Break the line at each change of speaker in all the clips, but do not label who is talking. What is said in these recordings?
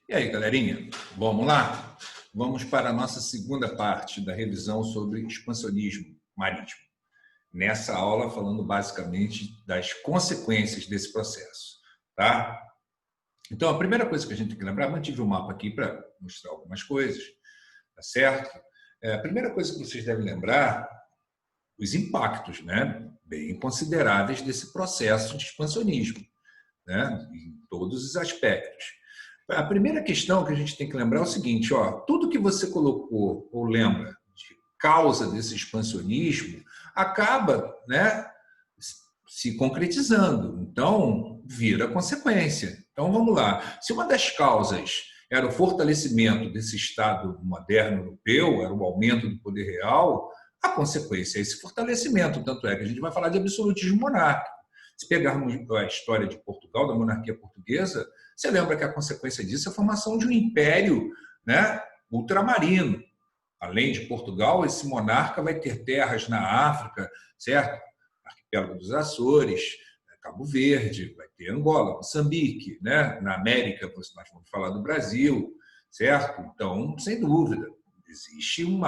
E aí, galerinha, vamos lá? Vamos para a nossa segunda parte da revisão sobre expansionismo marítimo. Nessa aula, falando basicamente das consequências desse processo, tá? Então, a primeira coisa que a gente tem que lembrar, mantive um mapa aqui para mostrar algumas coisas, tá certo? A primeira coisa que vocês devem lembrar, os impactos, né, bem consideráveis desse processo de expansionismo, né, em todos os aspectos. A primeira questão que a gente tem que lembrar é o seguinte, ó, tudo que você colocou ou lembra de causa desse expansionismo acaba, né, se concretizando. Então, vira consequência. Então, vamos lá. Se uma das causas era o fortalecimento desse Estado moderno europeu, era o aumento do poder real, a consequência é esse fortalecimento. Tanto é que a gente vai falar de absolutismo monárquico. Se pegarmos a história de Portugal, da monarquia portuguesa, você lembra que a consequência disso é a formação de um império, né, ultramarino. Além de Portugal, esse monarca vai ter terras na África, certo? Arquipélago dos Açores, Cabo Verde, vai ter Angola, Moçambique, né? Na América, nós vamos falar do Brasil, certo? Então, sem dúvida, existe um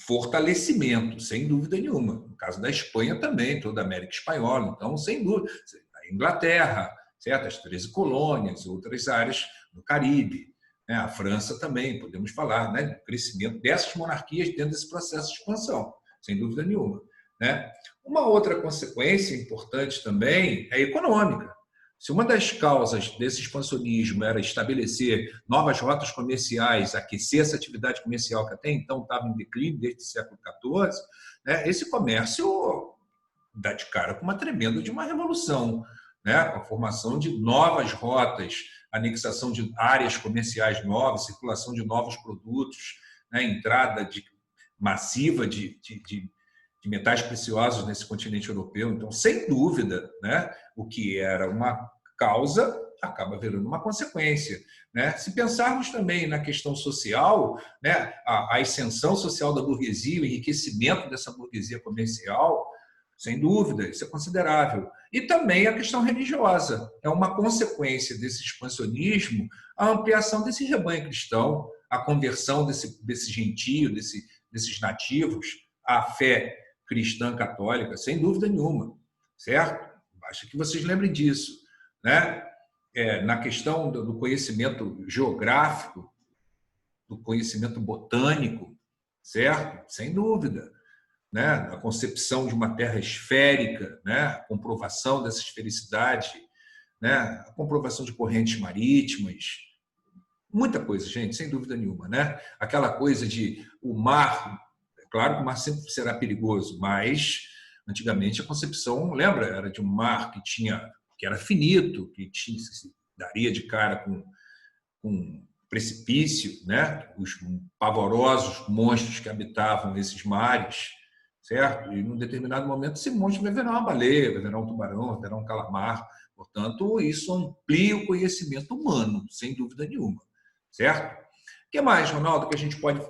fortalecimento, sem dúvida nenhuma. No caso da Espanha também, toda a América Espanhola, então, sem dúvida. A Inglaterra, certo? As 13 colônias, outras áreas no Caribe. A França também, podemos falar, né, do crescimento dessas monarquias dentro desse processo de expansão, sem dúvida nenhuma. Né? Uma outra consequência importante também é econômica. Se uma das causas desse expansionismo era estabelecer novas rotas comerciais, aquecer essa atividade comercial que até então estava em declínio desde o século XIV, né, esse comércio dá de cara com uma tremenda de uma revolução, né, com a formação de novas rotas, anexação de áreas comerciais novas, circulação de novos produtos, né, entrada massiva de metais preciosos nesse continente europeu. Então, sem dúvida, né, o que era uma causa acaba virando uma consequência. Né? Se pensarmos também na questão social, né, a ascensão social da burguesia, o enriquecimento dessa burguesia comercial, sem dúvida, isso é considerável. E também a questão religiosa. É uma consequência desse expansionismo a ampliação desse rebanho cristão, a conversão desse gentio, desses nativos à fé cristã católica, sem dúvida nenhuma, certo? Basta que vocês lembrem disso. Né? Na questão do conhecimento geográfico, do conhecimento botânico, certo? Sem dúvida. Né? A concepção de uma terra esférica, né? A comprovação dessa esfericidade, né? A comprovação de correntes marítimas, muita coisa, gente, sem dúvida nenhuma. Né? Aquela coisa de o mar, claro que o mar sempre será perigoso, mas antigamente a concepção, lembra, era de um mar que era finito, que se daria de cara com precipício, né? Os pavorosos monstros que habitavam nesses mares, certo? E num determinado momento esse monstro vai virar uma baleia, vai virar um tubarão, vai virar um calamar. Portanto, isso amplia o conhecimento humano, sem dúvida nenhuma, certo? O que mais, Ronaldo, que a gente pode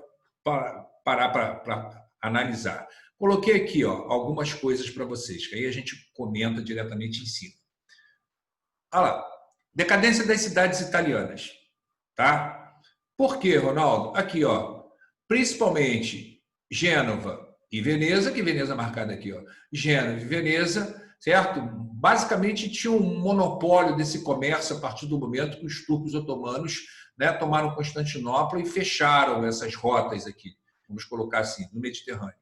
parar para analisar? Coloquei aqui, ó, algumas coisas para vocês, que aí a gente comenta diretamente em cima. Olha lá, decadência das cidades italianas, tá? Por quê, Ronaldo? Aqui, ó, principalmente Gênova e Veneza, que Veneza é marcada aqui, ó, Gênova e Veneza, certo? Basicamente tinha um monopólio desse comércio a partir do momento que os turcos otomanos, né, tomaram Constantinopla e fecharam essas rotas aqui, vamos colocar assim, no Mediterrâneo.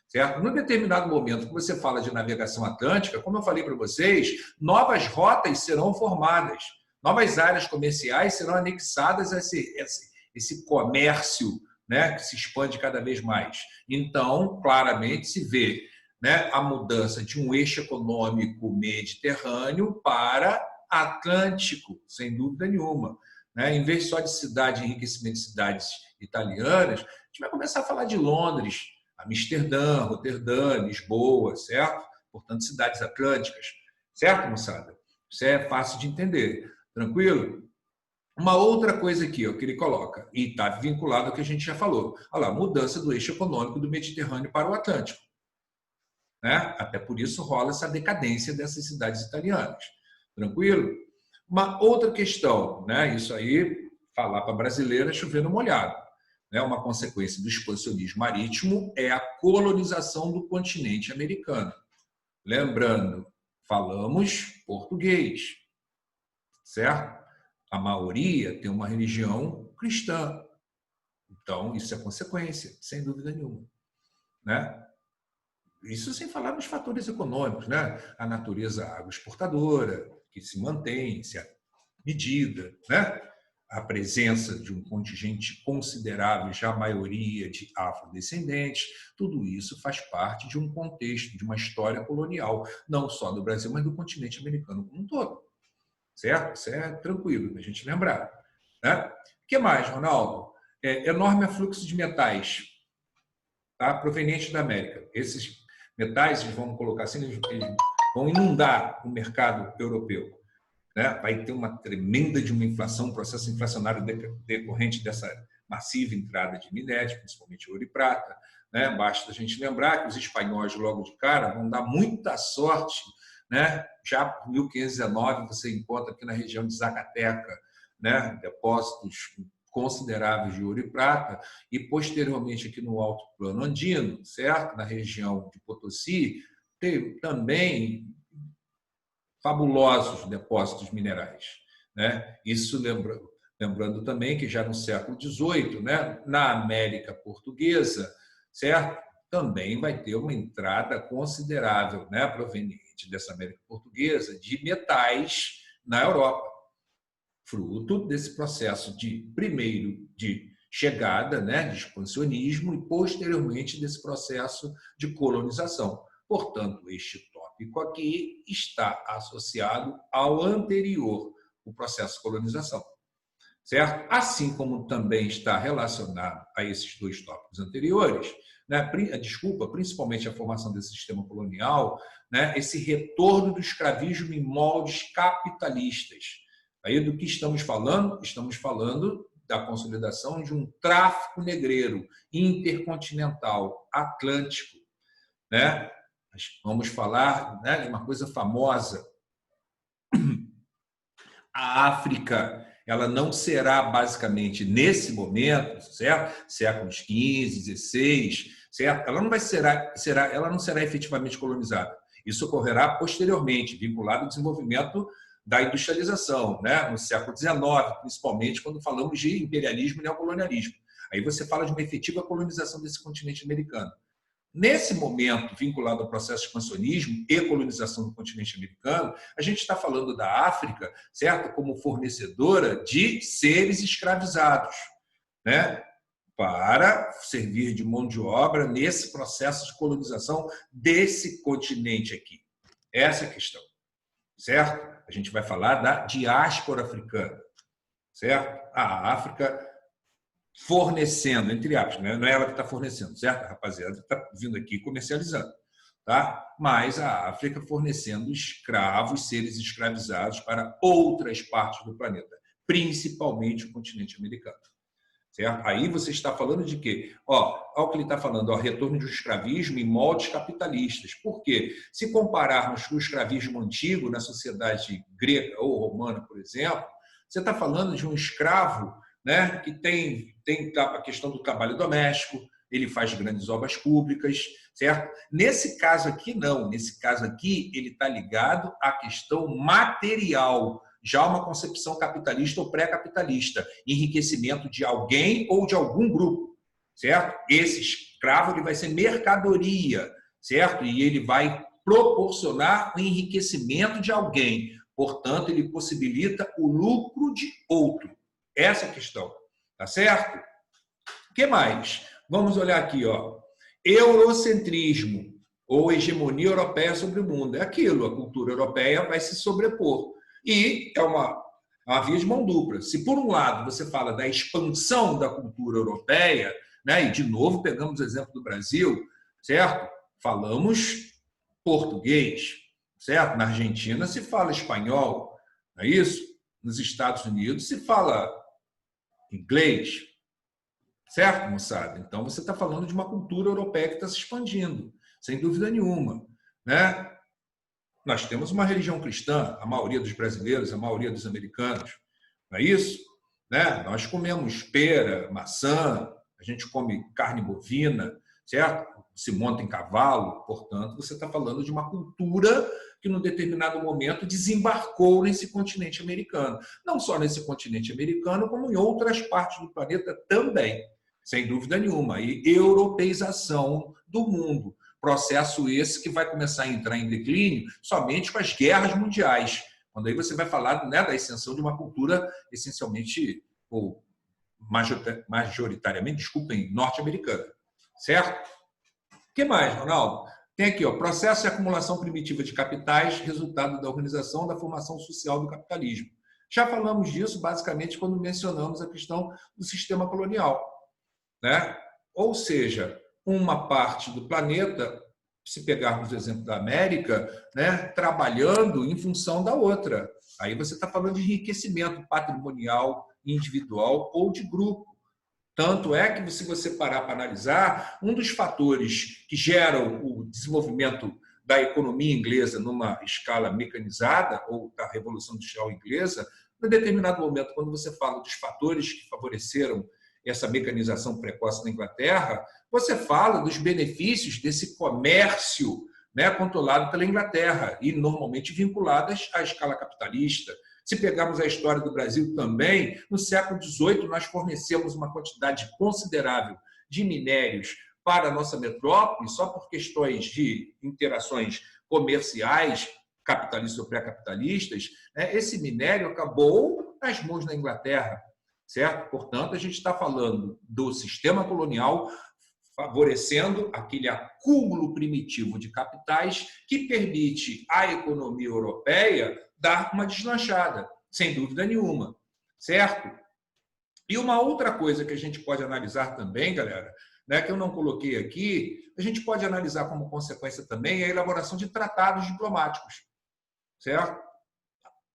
Certo? Num determinado momento que você fala de navegação atlântica, como eu falei para vocês, novas rotas serão formadas, novas áreas comerciais serão anexadas a esse comércio, né, que se expande cada vez mais. Então, claramente se vê, né, a mudança de um eixo econômico mediterrâneo para Atlântico, sem dúvida nenhuma. Né? Em vez só de enriquecimento de cidades italianas, a gente vai começar a falar de Londres, Amsterdã, Roterdã, Lisboa, certo? Portanto, cidades atlânticas, certo, moçada? Isso é fácil de entender, tranquilo? Uma outra coisa aqui, ó, que ele coloca, e está vinculado ao que a gente já falou, olha lá, mudança do eixo econômico do Mediterrâneo para o Atlântico. Né? Até por isso rola essa decadência dessas cidades italianas. Tranquilo? Uma outra questão, né? Isso aí falar para brasileiro é chover no molhado. Né? Uma consequência do expansionismo marítimo é a colonização do continente americano. Lembrando, falamos português, certo? A maioria tem uma religião cristã. Então, isso é consequência, sem dúvida nenhuma. Né? Isso sem falar nos fatores econômicos, né? A natureza agroexportadora, que se mantém, se à medida, né? A presença de um contingente considerável, já a maioria de afrodescendentes, tudo isso faz parte de um contexto, de uma história colonial, não só do Brasil, mas do continente americano como um todo. Certo? Isso é tranquilo da gente lembrar. Né? O que mais, Ronaldo? Enorme afluxo de metais, tá? Provenientes da América. Esses metais, vamos colocar assim, eles vão inundar o mercado europeu. Né? Vai ter uma tremenda de uma inflação, um processo inflacionário decorrente dessa massiva entrada de minérios, principalmente ouro e prata. Né? Basta a gente lembrar que os espanhóis, logo de cara, vão dar muita sorte. Né? Já em 1519, você encontra aqui na região de Zacateca, né? Depósitos consideráveis de ouro e prata, e posteriormente aqui no alto plano andino, certo? Na região de Potosí, tem também fabulosos depósitos minerais. Né? Isso lembrando também que já no século XVIII, né? Na América Portuguesa, certo? Também vai ter uma entrada considerável, né? Proveniente dessa América Portuguesa de metais na Europa, fruto desse processo primeiro de chegada, né, de expansionismo e posteriormente desse processo de colonização. Portanto, este tópico aqui está associado ao anterior, o processo de colonização, certo? Assim como também está relacionado a esses dois tópicos anteriores, né, principalmente a formação desse sistema colonial, né, esse retorno do escravismo em moldes capitalistas. Aí do que estamos falando? Estamos falando da consolidação de um tráfico negreiro intercontinental, atlântico. Né? Vamos falar, né, de uma coisa famosa. A África, ela não será basicamente nesse momento, certo? Séculos XV, XVI, certo? Ela não será efetivamente colonizada. Isso ocorrerá posteriormente, vinculado ao desenvolvimento da industrialização, né? No século XIX, principalmente quando falamos de imperialismo e neocolonialismo. Aí você fala de uma efetiva colonização desse continente americano. Nesse momento, vinculado ao processo de expansionismo e colonização do continente americano, a gente está falando da África, certo? Como fornecedora de seres escravizados, né? Para servir de mão de obra nesse processo de colonização desse continente aqui. Essa é a questão, certo? A gente vai falar da diáspora africana, certo? A África fornecendo, entre aspas, né? Não é ela que está fornecendo, certo? A rapaziada está vindo aqui comercializando, tá? Mas a África fornecendo escravos, seres escravizados para outras partes do planeta, principalmente o continente americano. Certo? Aí você está falando de quê? Olha o que ele está falando, retorno de um escravismo em moldes capitalistas. Por quê? Se compararmos com o escravismo antigo na sociedade grega ou romana, por exemplo, você está falando de um escravo, né, que tem a questão do trabalho doméstico, ele faz grandes obras públicas, certo? Nesse caso aqui, não. Nesse caso aqui, ele está ligado à questão material, já uma concepção capitalista ou pré-capitalista, enriquecimento de alguém ou de algum grupo, certo? Esse escravo ele vai ser mercadoria, certo? E ele vai proporcionar o enriquecimento de alguém. Portanto, ele possibilita o lucro de outro. Essa é a questão, tá certo? O que mais? Vamos olhar aqui, ó. Eurocentrismo ou hegemonia europeia sobre o mundo. É aquilo, a cultura europeia vai se sobrepor. E é uma via de mão dupla. Se, por um lado, você fala da expansão da cultura europeia, né, e, de novo, pegamos o exemplo do Brasil, certo? Falamos português, certo? Na Argentina se fala espanhol, não é isso? Nos Estados Unidos se fala inglês, certo, moçada? Então, você está falando de uma cultura europeia que está se expandindo, sem dúvida nenhuma, né? Nós temos uma religião cristã, a maioria dos brasileiros, a maioria dos americanos, não é isso? né? Nós comemos pera, maçã, a gente come carne bovina, certo? Se monta em cavalo, portanto, você está falando de uma cultura que, num determinado momento, desembarcou nesse continente americano. Não só nesse continente americano, como em outras partes do planeta também, sem dúvida nenhuma. E europeização do mundo. Processo esse que vai começar a entrar em declínio somente com as guerras mundiais, quando aí você vai falar, né, da ascensão de uma cultura essencialmente, ou majoritariamente, desculpem, norte-americana. Certo? O que mais, Ronaldo? Tem aqui, ó, processo e acumulação primitiva de capitais, resultado da organização da formação social do capitalismo. Já falamos disso, basicamente, quando mencionamos a questão do sistema colonial, né? Ou seja, uma parte do planeta, se pegarmos o exemplo da América, né, trabalhando em função da outra. Aí você está falando de enriquecimento patrimonial, individual ou de grupo. Tanto é que, se você parar para analisar, um dos fatores que geram o desenvolvimento da economia inglesa numa escala mecanizada, ou da Revolução Industrial Inglesa, em determinado momento, quando você fala dos fatores que favoreceram essa mecanização precoce na Inglaterra, você fala dos benefícios desse comércio, né, controlado pela Inglaterra e normalmente vinculadas à escala capitalista. Se pegarmos a história do Brasil também, no século XVIII nós fornecemos uma quantidade considerável de minérios para a nossa metrópole, só por questões de interações comerciais, capitalistas ou pré-capitalistas, né? Esse minério acabou nas mãos da Inglaterra, certo? Portanto, a gente está falando do sistema colonial favorecendo aquele acúmulo primitivo de capitais que permite à economia europeia dar uma deslanchada, sem dúvida nenhuma, certo? E uma outra coisa que a gente pode analisar também, galera, né, que eu não coloquei aqui, a gente pode analisar como consequência também a elaboração de tratados diplomáticos, certo?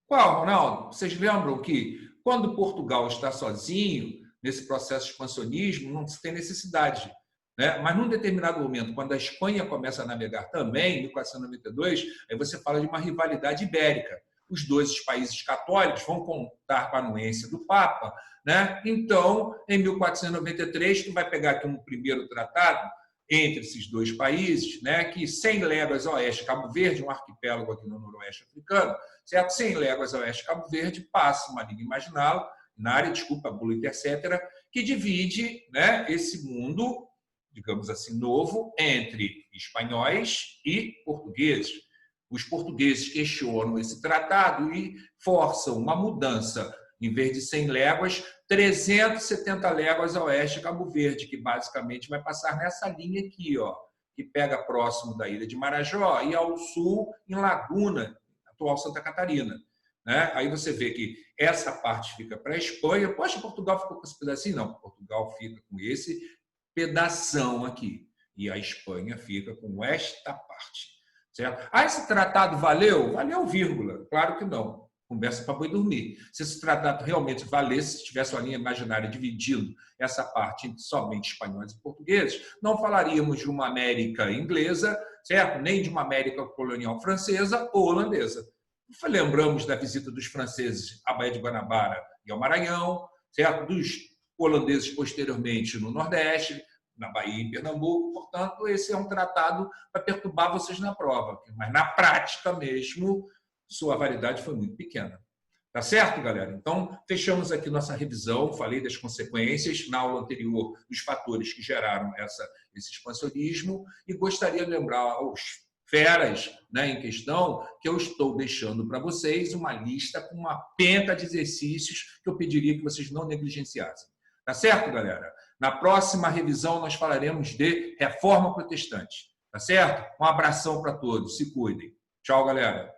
Qual, Ronaldo? Vocês lembram que quando Portugal está sozinho nesse processo de expansionismo, não se tem necessidade, né? Mas num determinado momento, quando a Espanha começa a navegar também, em 1492, aí você fala de uma rivalidade ibérica. Os dois países católicos vão contar com a anuência do Papa, né? Então, em 1493, tu vai pegar aqui um primeiro tratado entre esses dois países, né, que 100 léguas a oeste, Cabo Verde, um arquipélago aqui no noroeste africano, certo? 100 léguas a oeste, Cabo Verde, passa uma linha imaginária, desculpa, bula, etc., que divide, né, esse mundo, digamos assim, novo, entre espanhóis e portugueses. Os portugueses questionam esse tratado e forçam uma mudança, em vez de 100 léguas, 370 léguas a oeste, Cabo Verde, que basicamente vai passar nessa linha aqui, ó, que pega próximo da ilha de Marajó e ao sul em Laguna, atual Santa Catarina, né? Aí você vê que essa parte fica para a Espanha. Poxa, Portugal ficou com esse pedacinho? Não, Portugal fica com esse pedação aqui e a Espanha fica com esta parte, certo? Ah, esse tratado valeu? Valeu, vírgula. Claro que não. Conversa para boi dormir. Se esse tratado realmente valesse, se tivesse uma linha imaginária dividindo essa parte entre somente espanhóis e portugueses, não falaríamos de uma América inglesa, certo? Nem de uma América colonial francesa ou holandesa. Lembramos da visita dos franceses à Baía de Guanabara e ao Maranhão, certo? Dos holandeses posteriormente no Nordeste, na Bahia e Pernambuco. Portanto, esse é um tratado para perturbar vocês na prova, mas na prática mesmo, sua validade foi muito pequena. Tá certo, galera? Então, fechamos aqui nossa revisão. Falei das consequências na aula anterior, dos fatores que geraram esse expansionismo, e gostaria de lembrar aos feras, né, em questão, que eu estou deixando para vocês uma lista com uma penca de exercícios que eu pediria que vocês não negligenciassem. Tá certo, galera? Na próxima revisão, nós falaremos de reforma protestante. Tá certo? Um abração para todos. Se cuidem. Tchau, galera.